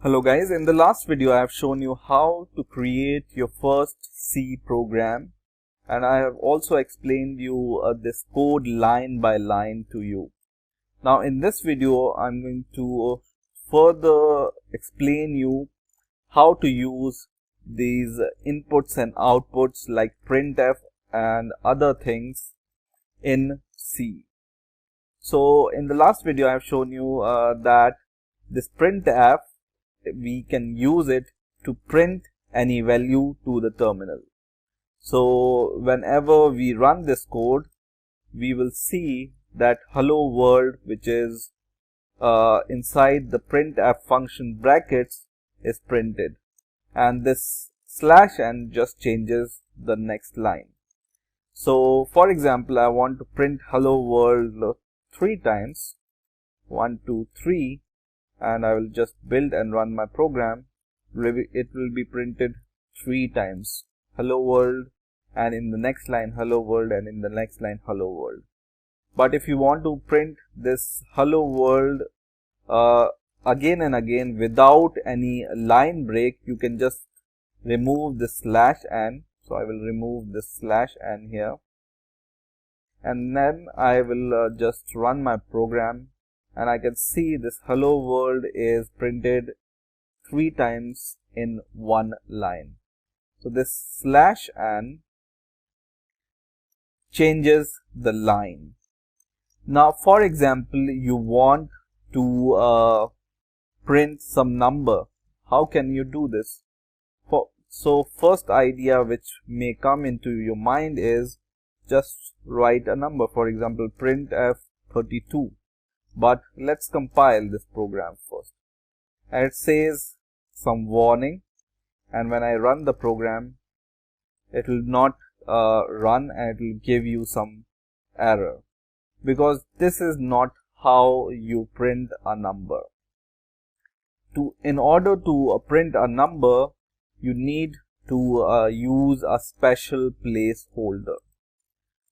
Hello guys, in the last video I have shown you how to create your first C program, and I have also explained you this code line by line to you. Now in this video I'm going to further explain you how to use these inputs and outputs like printf and other things in C. So in the last video I have shown you that this printf, we can use it to print any value to the terminal. So whenever we run this code, we will see that hello world, which is inside the printf function brackets, is printed, and this /n just changes the next line. So for example, I want to print hello world 3 times, 1 2 3, and I will just build and run my program. It will be printed 3 times hello world, and in the next line hello world, and in the next line hello world. But if you want to print this hello world again and again without any line break, you can just remove this /n. So I will remove this /n here, and then I will just run my program, and I can see this hello world is printed 3 times in one line. So this /n changes the line. Now for example, you want to print some number. How can you do this? So first idea which may come into your mind is just write a number. For example, printf 32. But let's compile this program first. And it says some warning, and when I run the program, it will not run, and it will give you some error, because this is not how you print a number. In order to print a number, you need to use a special placeholder.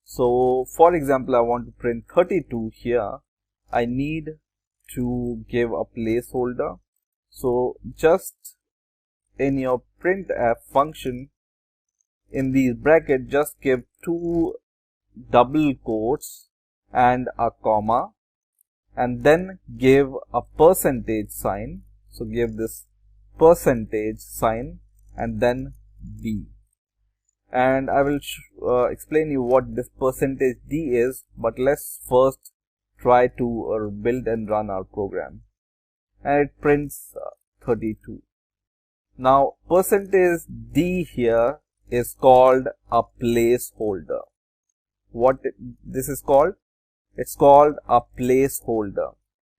So for example, I want to print 32 here. I need to give a placeholder. So just in your printf function, in these brackets, just give 2 double quotes and a comma, and then give a percentage sign. So give this percentage sign and then D. And I will explain you what this percentage D is, but let's first try to build and run our program, and it prints 32. Now percentage D here is called a placeholder. What this is called? It's called a placeholder,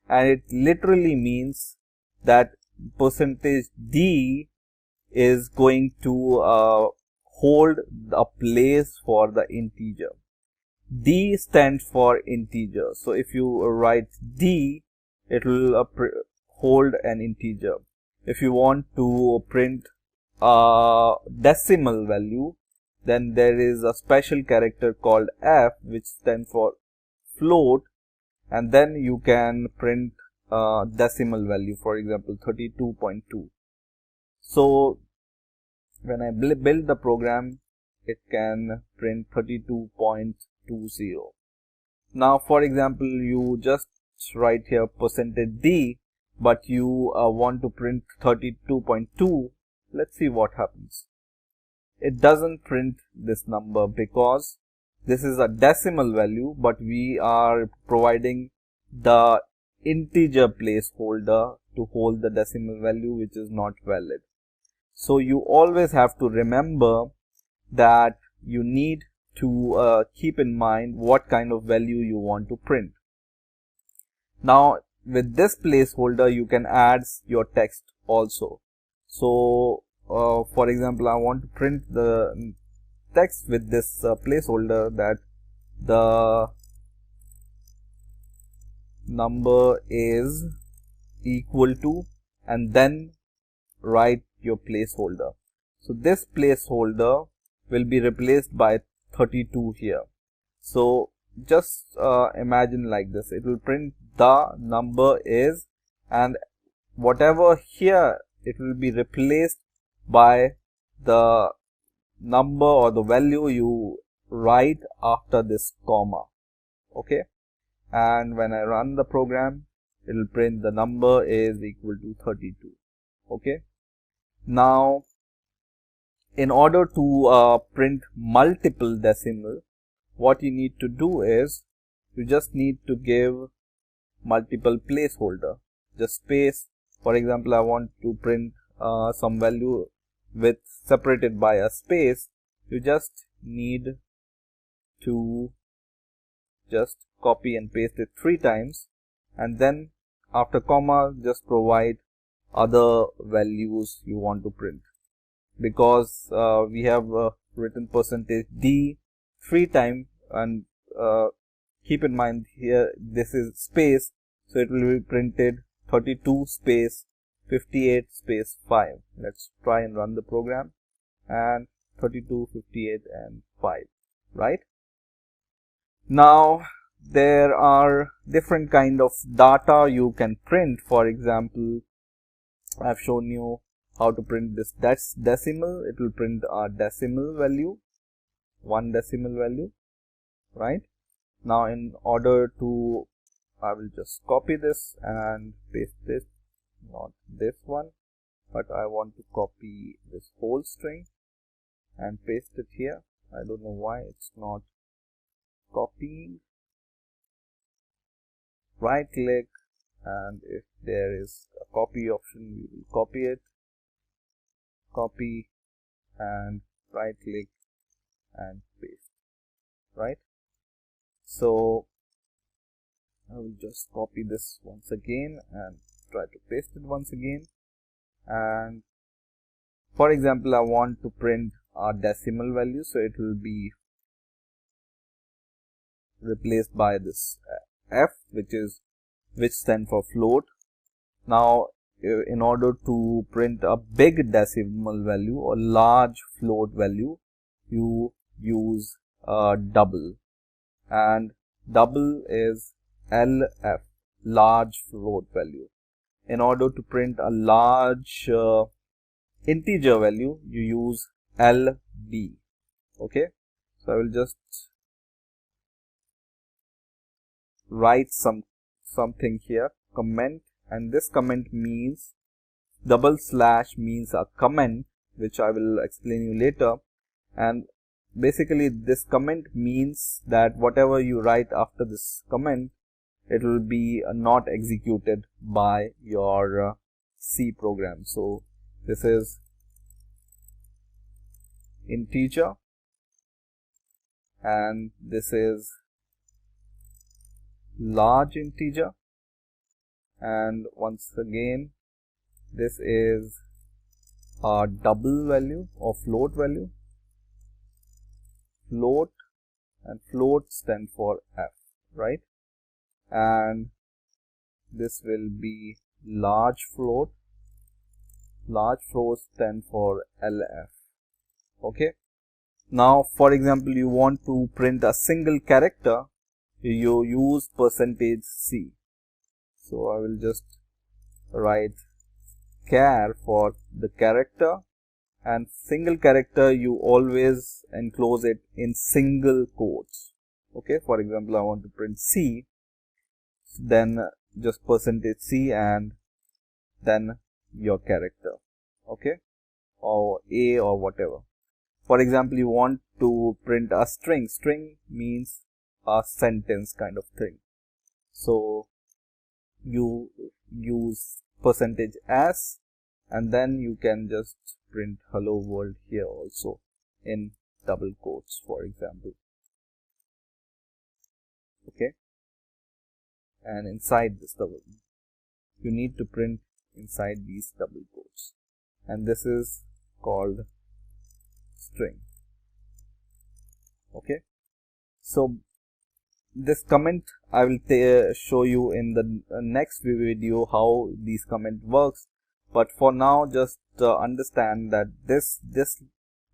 and it literally means that percentage D is going to hold a place for the integer. D stands for integer. So if you write D, it will hold an integer. If you want to print a decimal value, then there is a special character called F, which stands for float, and then you can print a decimal value, for example 32.2. So when I build the program, it can print 32.20. Now for example, you just write here percentage D, but you want to print 32.2. Let's see what happens. It doesn't print this number because this is a decimal value, but we are providing the integer placeholder to hold the decimal value, which is not valid. So you always have to remember that you need to keep in mind what kind of value you want to print. Now with this placeholder, you can add your text also. So for example, I want to print the text with this placeholder, that the number is equal to, and then write your placeholder. So this placeholder will be replaced by 32 here. So just imagine like this. It will print the number is, and whatever here, it will be replaced by the number or the value you write after this comma. Okay, and when I run the program, it will print the number is equal to 32. Okay, now in order to print multiple decimal, what you need to do is you just need to give multiple placeholder, just space. For example, I want to print some value with separated by a space. You just need to just copy and paste it 3 times, and then after comma just provide other values you want to print, because we have written %d 3 times, and keep in mind here this is space, so it will be printed 32 space 58 space 5. Let's try and run the program, and 32, 58 and 5, right? Now there are different kind of data you can print. For example, I've shown you how to print this. That's decimal. It will print a decimal value, 1 decimal value, right? Now in order to, I will just copy this and paste this, not this one, but I want to copy this whole string and paste it here. I don't know why it's not copying. Right click, and if there is a copy option, we will copy it, copy, and right click and paste, right? So I will just copy this once again and try to paste it once again. And for example, I want to print a decimal value, so it will be replaced by this f, which stands for float. Now in order to print a big decimal value or large float value, you use double, and double is LF, large float value. In order to print a large integer value, you use LB. Okay, so I will just write something here, comment, and this comment means double slash means a comment, which I will explain you later. And basically this comment means that whatever you write after this comment, it will be not executed by your C program. So this is integer, and this is large integer, and once again this is a double value or float value, float, and float stand for F, right? And this will be large float stand for LF. Okay, now for example, you want to print a single character, you use %C. So I will just write char for the character, and single character you always enclose it in single quotes. Okay, for example, I want to print C, then just %C and then your character, okay, or A or whatever. For example, you want to print a string. String means a sentence kind of thing, so you use %S, and then you can just print hello world here also in double quotes, for example. Okay, and inside this double, you need to print inside these double quotes, and this is called string. Okay, so this comment I will show you in the next video how these comment works, but for now just understand that this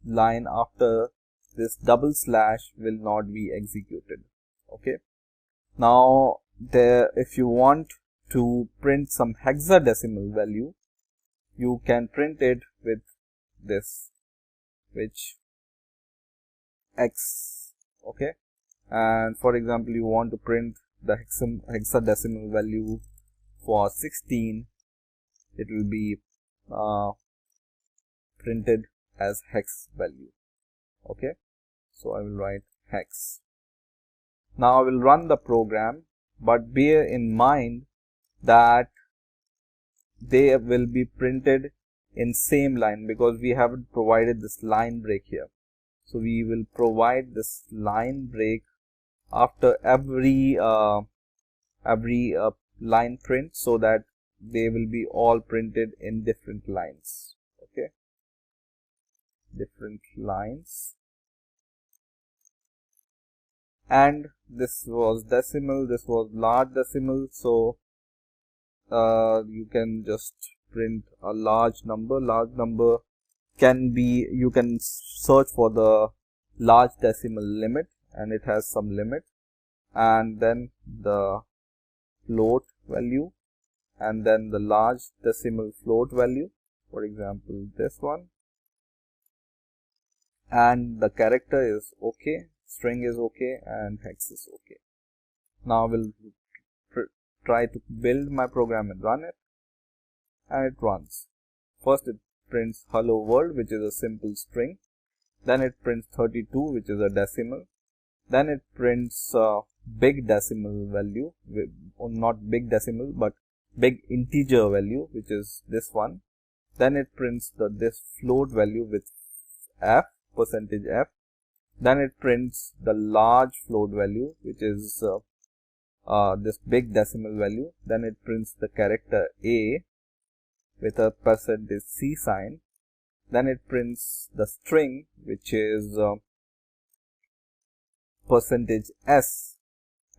line after this double slash will not be executed. Okay, now if you want to print some hexadecimal value, you can print it with this, which X, okay. And for example, you want to print the hexadecimal value for 16, it will be printed as hex value, okay. So I will write hex. Now I will run the program, but bear in mind that they will be printed in same line because we haven't provided this line break here. So we will provide this line break after every line print, so that they will be all printed in different lines, okay, different lines. And this was decimal, this was large decimal, so you can just print a large number. Large number can be, you can search for the large decimal limit, and it has some limit, and then the float value, and then the large decimal float value, for example this one, and the character is okay, string is okay, and hex is okay. Now we'll try to build my program and run it, and it runs. First it prints hello world, which is a simple string, then it prints 32, which is a decimal, then it prints big decimal value, or not big decimal but big integer value, which is this one, then it prints this float value with f, percentage f, then it prints the large float value, which is this big decimal value, then it prints the character a with a percentage c sign, then it prints the string, which is percentage s,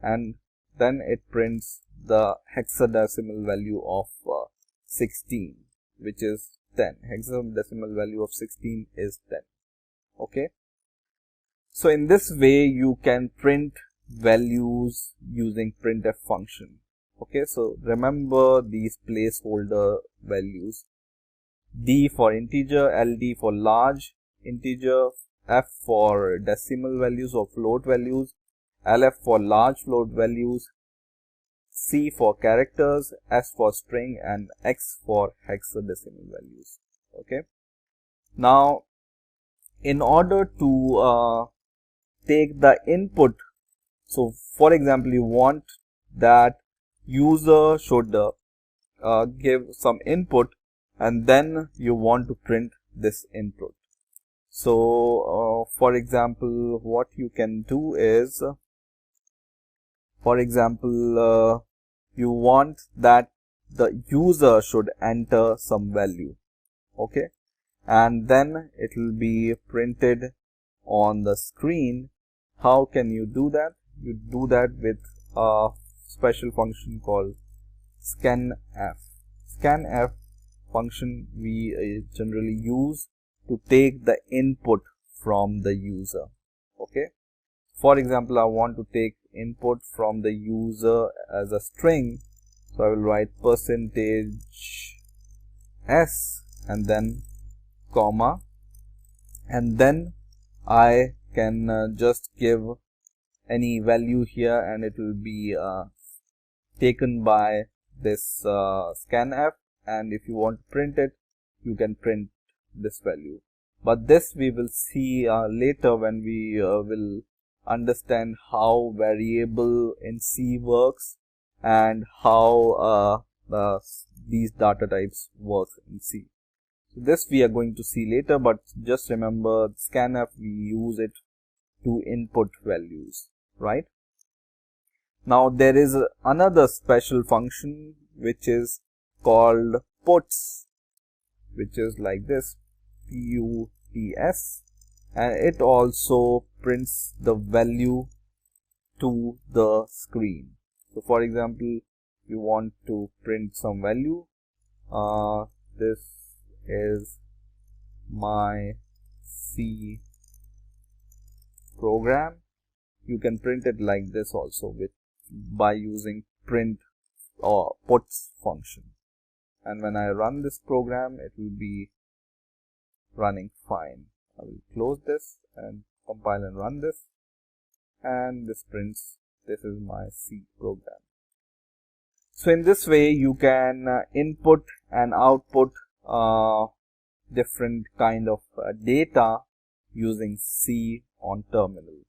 and then it prints the hexadecimal value of 16, which is 10. Hexadecimal value of 16 is 10, okay. So in this way you can print values using printf function, okay. So remember these placeholder values: d for integer, ld for large integer, f for decimal values or float values, lf for large float values, c for characters, s for string, and x for hexadecimal values, okay. Now in order to take the input, so for example you want that user should give some input, and then you want to print this input. So for example what you can do is, for example you want that the user should enter some value, okay, and then it will be printed on the screen. How can you do that? You do that with a special function called scanf. Scanf function we generally use to take the input from the user, okay. For example, I want to take input from the user as a string, so I will write percentage s and then comma, and then I can just give any value here, and it will be taken by this scanf, and if you want to print it, you can print this value. But this we will see later when we will understand how variable in C works and how these data types work in C. So this we are going to see later, but just remember scanf, we use it to input values, right? Now there is another special function which is called puts, which is like this, puts, and it also prints the value to the screen. So for example, you want to print some value, this is my C program. You can print it like this also by using print or puts function. And when I run this program, it will be running fine. I will close this and compile and run this, and this prints this is my C program. So in this way you can input and output different kind of data using C on terminal.